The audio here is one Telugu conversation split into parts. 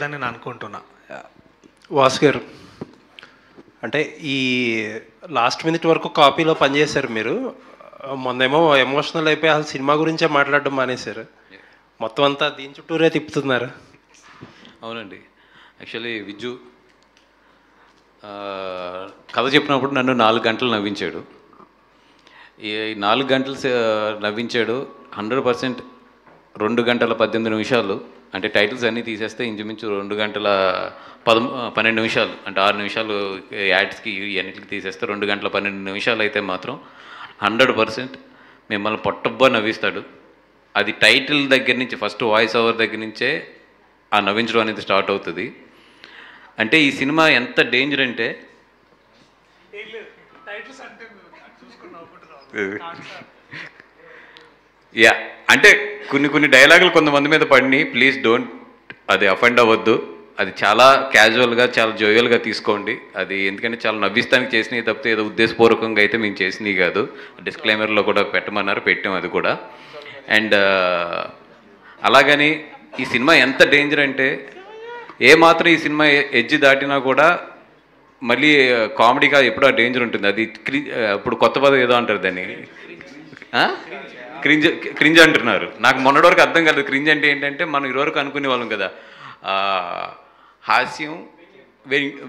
అవుతుందని నేను అనుకుంటున్నా. వాసు గారు, అంటే ఈ లాస్ట్ మినిట్ వరకు కాపీలో పనిచేశారు మీరు. మొన్నేమో ఎమోషనల్ అయిపోయి అసలు సినిమా గురించే మాట్లాడడం మానేశారు. మొత్తం అంతా దీని చుట్టూరే తిప్పుతున్నారు. అవునండి, యాక్చువల్లీ విజ్జు కథ చెప్పినప్పుడు నన్ను 4 గంటలు నవ్వించాడు. ఈ 4 గంటలు నవ్వించాడు. 100% 2 గంటల 18 నిమిషాలు, అంటే టైటిల్స్ అన్నీ తీసేస్తే ఇంచుమించు 2 గంటల 12 నిమిషాలు, అంటే 6 నిమిషాలు యాడ్స్కి అన్నిటికి తీసేస్తే 2 గంటల 12 నిమిషాలు అయితే మాత్రం 100% మిమ్మల్ని పొట్టబ్బా నవ్విస్తాడు. అది టైటిల్ దగ్గర నుంచి, ఫస్ట్ వాయిస్ ఓవర్ దగ్గర నుంచే ఆ నవ్వించడం అనేది స్టార్ట్ అవుతుంది. అంటే ఈ సినిమా ఎంత డేంజర్ అంటే, యా, అంటే కొన్ని డైలాగులు కొంతమంది మీద పడినాయి. ప్లీజ్ డోంట్ అది అఫెండ్ అవ్వద్దు. అది చాలా క్యాజువల్గా, చాలా జోయల్గా తీసుకోండి. అది ఎందుకంటే చాలా నవ్విస్తానికి చేసినవి తప్పితే ఏదో ఉద్దేశపూర్వకంగా అయితే మేము చేసినవి కాదు. డిస్క్లైమర్లో కూడా పెట్టమన్నారు, పెట్టాం అది కూడా. అండ్ అలాగని ఈ సినిమా ఎంత డేంజర్ అంటే, ఏమాత్రం ఈ సినిమా ఎడ్జ్ దాటినా కూడా మళ్ళీ కామెడీగా ఎప్పుడూ ఆ డేంజర్ ఉంటుంది. అది ఇప్పుడు కొత్త పదం ఏదో అంటారు దాన్ని, క్రింజ్ అంటున్నారు. నాకు మొన్నటి వరకు అర్థం కాదు క్రింజ్ అంటే ఏంటంటే, మనం ఇదివరకు అనుకునే వాళ్ళం కదా, హాస్యం,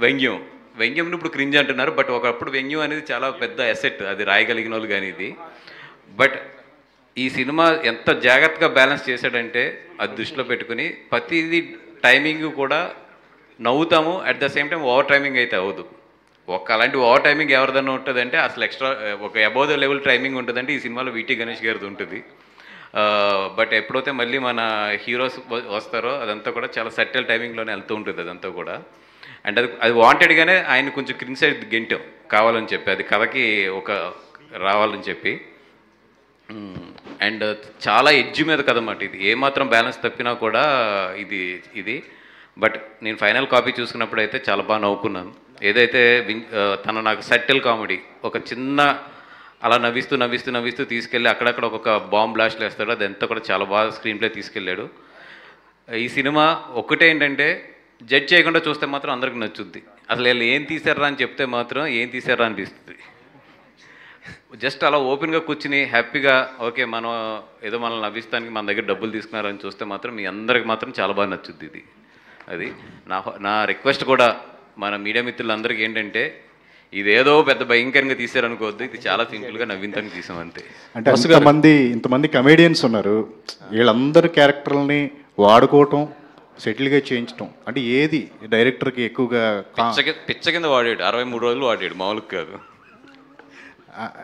వ్యంగ్యంని ఇప్పుడు క్రింజ్ అంటున్నారు. బట్ ఒకప్పుడు వ్యంగ్యం అనేది చాలా పెద్ద అసెట్, అది రాయగలిగిన వాళ్ళు కానీ ఇది. బట్ ఈ సినిమా ఎంత జాగ్రత్తగా బ్యాలెన్స్ చేశాడంటే, అది దృష్టిలో పెట్టుకుని ప్రతిదీ టైమింగ్ కూడా నవ్వుతాము, at the same time over timing అయితే అవ్వదు. అలాంటి ఓవర్ టైమింగ్ ఎవరిదన్నా ఉంటుందంటే, అసలు ఎక్స్ట్రా ఒక అబోవ్ ద లెవెల్ టైమింగ్ ఉంటుందంటే ఈ సినిమాలో వీటీ గణేష్ గారిది ఉంటుంది. బట్ ఎప్పుడైతే మళ్ళీ మన హీరోస్ వస్తారో అదంతా కూడా చాలా సటిల్ టైమింగ్లోనే వెళ్తూ ఉంటుంది అదంతా కూడా. అండ్ అది వాంటెడ్గానే ఆయన కొంచెం క్రింజ్ సైడ్ గెంటాం కావాలని చెప్పి, అది కథకి ఒక రావాలని చెప్పి. అండ్ చాలా ఎడ్జ్ మీద కథ అన్నమాట ఇది. ఏమాత్రం బ్యాలెన్స్ తప్పినా కూడా ఇది బట్ నేను ఫైనల్ కాపీ చూసుకున్నప్పుడు అయితే చాలా బాగా నవ్వుకున్నాను. ఏదైతే తన నాకు సటిల్ కామెడీ, ఒక చిన్న అలా నవ్విస్తూ తీసుకెళ్ళి అక్కడక్కడ ఒక బాంబ్ బ్లాస్ట్లు వేస్తాడు. అదంతా కూడా చాలా బాగా స్క్రీన్ ప్లే తీసుకెళ్ళాడు. ఈ సినిమా ఒక్కటే ఏంటంటే, జడ్జ్ చేయకుండా చూస్తే మాత్రం అందరికి నచ్చుద్ది. అసలు వీళ్ళు ఏం తీశారా అని చెప్తే మాత్రం ఏం తీశారా అనిపిస్తుంది. జస్ట్ అలా ఓపెన్గా కూర్చుని హ్యాపీగా ఓకే మనం ఏదో మనల్ని నవ్విస్తానికి మన దగ్గర డబ్బులు తీసుకున్నారని చూస్తే మాత్రం మీ అందరికి మాత్రం చాలా బాగా నచ్చుద్ది ఇది. అది నా రిక్వెస్ట్ కూడా మన మీడియా మిత్రులందరికీ ఏంటంటే, ఇదేదో పెద్ద భయంకరంగా తీశారనుకోవద్దు, ఇది చాలా సింపుల్గా నవ్వింతానికి తీసాం అంతే. అంటే ఇంతమంది కమేడియన్స్ ఉన్నారు, వీళ్ళందరి క్యారెక్టర్లని వాడుకోవటం, సెటిల్గా చేయించడం, అంటే ఏది డైరెక్టర్కి ఎక్కువగా పిచ్చ కింద వాడాడు. 63 రోజులు వాడాడు, మామూలుగా కాదు.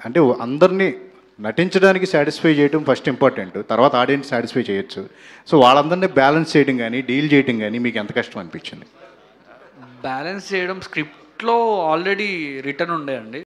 అంటే అందరినీ నటించడానికి సాటిస్ఫై చేయడం ఫస్ట్ ఇంపార్టెంట్, తర్వాత ఆడియన్స్ సాటిస్ఫై చేయొచ్చు. సో వాళ్ళందరినీ బ్యాలెన్స్ చేయడం కానీ డీల్ చేయడం కానీ మీకు ఎంత కష్టం అనిపించింది? బ్యాలెన్స్ చేయడం స్క్రిప్ట్లో ఆల్రెడీ రిటర్న్ ఉండే అండి.